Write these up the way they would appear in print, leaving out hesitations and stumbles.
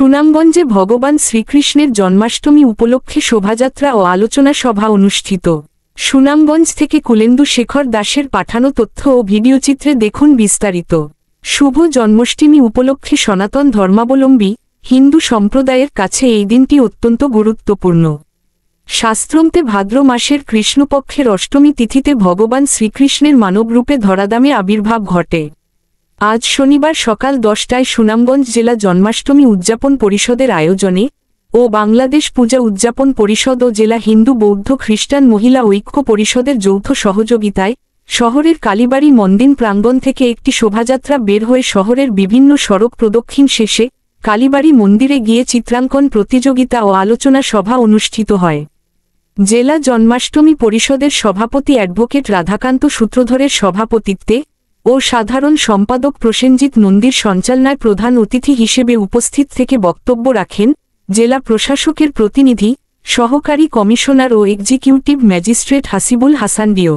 সুনামগঞ্জে ভগবান শ্রীকৃষ্ণের জন্মাষ্টমী উপলক্ষে শোভাযাত্রা ও আলোচনা সভা অনুষ্ঠিত। সুনামগঞ্জ থেকে কুলেন্দু শেখর দাসের পাঠানো তথ্য ও ভিডিওচিত্রে দেখুন বিস্তারিত। শুভ জন্মাষ্টমী উপলক্ষে সনাতন ধর্মাবলম্বী হিন্দু সম্প্রদায়ের কাছে এই দিনটি অত্যন্ত গুরুত্বপূর্ণ। শাস্ত্রমতে ভাদ্র মাসের কৃষ্ণপক্ষের অষ্টমী তিথিতে ভগবান শ্রীকৃষ্ণের মানবরূপে ধরাধামে আবির্ভাব ঘটে। আজ শনিবার সকাল 10টায় সুনামগঞ্জ জেলা জন্মাষ্টমী উদযাপন পরিষদের আয়োজনে ও বাংলাদেশ পূজা উদযাপন পরিষদ ও জেলা হিন্দু বৌদ্ধ খ্রিস্টান মহিলা ঐক্য পরিষদের যৌথ সহযোগিতায় শহরের কালীবাড়ি মন্দির প্রাঙ্গণ থেকে একটি শোভাযাত্রা বের হয়ে শহরের বিভিন্ন সড়ক প্রদক্ষিণ শেষে কালীবাড়ি মন্দিরে গিয়ে চিত্রাঙ্কন প্রতিযোগিতা ও আলোচনা সভা অনুষ্ঠিত হয়। জেলা জন্মাষ্টমী পরিষদের সভাপতি অ্যাডভোকেট রাধাকান্ত সূত্রধরের সভাপতিত্বে ও সাধারণ সম্পাদক প্রসেনজিৎ নন্দীর সঞ্চালনায় প্রধান অতিথি হিসেবে উপস্থিত থেকে বক্তব্য রাখেন জেলা প্রশাসকের প্রতিনিধি সহকারী কমিশনার ও এক্সিকিউটিভ ম্যাজিস্ট্রেট হাসিবুল হাসান ডিও।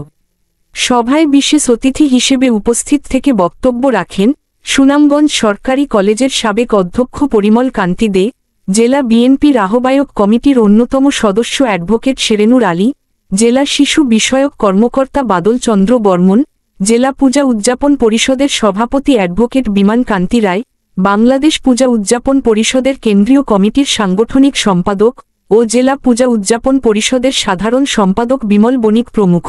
সভায় বিশেষ অতিথি হিসেবে উপস্থিত থেকে বক্তব্য রাখেন সুনামগঞ্জ সরকারি কলেজের সাবেক অধ্যক্ষ পরিমল কান্তি দে, জেলা বিএনপির আহ্বায়ক কমিটির অন্যতম সদস্য অ্যাডভোকেট শেরেনুর আলী, জেলা শিশু বিষয়ক কর্মকর্তা বাদল চন্দ্র বর্মন, জেলা পূজা উদযাপন পরিষদের সভাপতি অ্যাডভোকেট বিমান কান্তি রায়, বাংলাদেশ পূজা উদযাপন পরিষদের কেন্দ্রীয় কমিটির সাংগঠনিক সম্পাদক ও জেলা পূজা উদযাপন পরিষদের সাধারণ সম্পাদক বিমল বণিক প্রমুখ।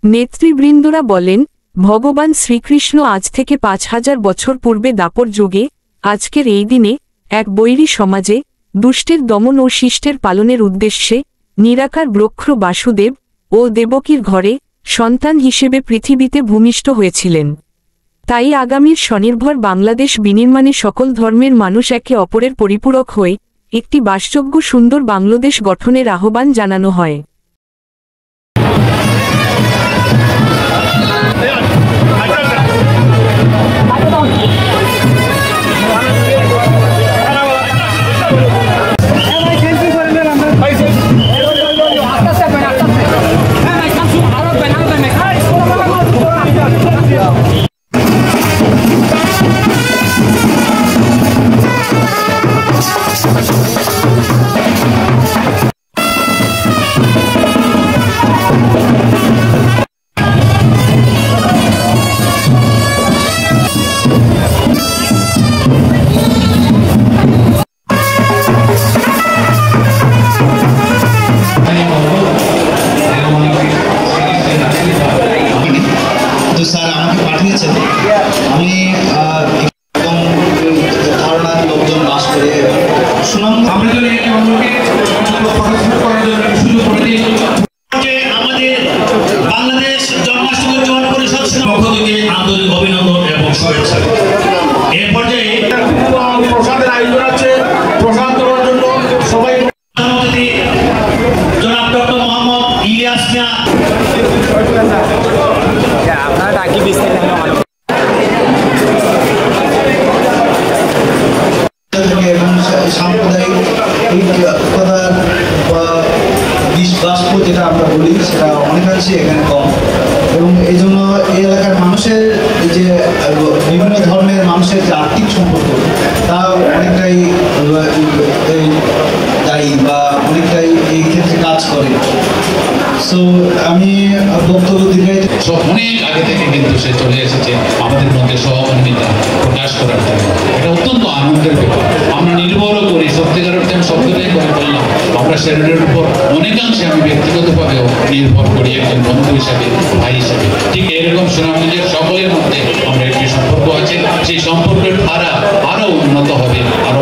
নেতৃবৃন্দরা বলেন, ভগবান শ্রীকৃষ্ণ আজ থেকে 5000 বছর পূর্বে দাপর যুগে আজকের এই দিনে এক বৈরী সমাজে দুষ্টের দমন ও শিষ্টের পালনের উদ্দেশ্যে নিরাকার ব্রহ্ম বাসুদেব ও দেবকীর ঘরে সন্তান হিসেবে পৃথিবীতে ভূমিষ্ঠ হয়েছিলেন। তাই আগামীর স্বনির্ভর বাংলাদেশ বিনির্মাণে সকল ধর্মের মানুষ একে অপরের পরিপূরক হয়ে একটি বাসযোগ্য সুন্দর বাংলাদেশ গঠনের আহ্বান জানানো হয়। আমি ধারণার লোকজন বাস করে আমাদের বাংলাদেশ জন্মাষ্টমী উদযাপন পরিষদ পক্ষ থেকে আন্তরিক অভিনন্দন এবং শুভেচ্ছা। এ পর্যায়ে প্রসাদের আয়োজন আছে। প্রসাদ দেওয়ার জন্য সবাই জনাব ডক্টর মোহাম্মদ ইলিয়াস মিয়া এবং সাম্প্রদায়িক বাষ্প যেটা আমরা বলি সেটা অনেকাংশে এখানে কম, এবং এই জন্য এই এলাকার মানুষের যে বিভিন্ন ধর্মের মানুষের যে আর্থিক সম্পর্ক তা অনেকটাই দায়ী বা অনেকটাই এই ক্ষেত্রে কাজ করে। সো আমি বক্তব্য দীর্ঘায়িত অনেক আগে থেকে কিন্তু সে চলে এসেছে আমাদের মধ্যে সহমর্মিতা প্রকাশ করার জন্য। এটা অত্যন্ত আনন্দের ব্যাপার। আমরা নির্ভরও করি সত্যিকার অর্থে আমি শব্দটাই করে বললাম, আমরা শরীরের উপর অনেকাংশে আমি ব্যক্তিগতভাবেও নির্ভর করি একজন বন্ধু হিসাবে, ভাই হিসাবে। ঠিক এরকম সুনামগঞ্জের সকলের মধ্যে আমরা একটি সম্পর্ক আছে, সেই সম্পর্কের ধারা আরও উন্নত হবে, আরও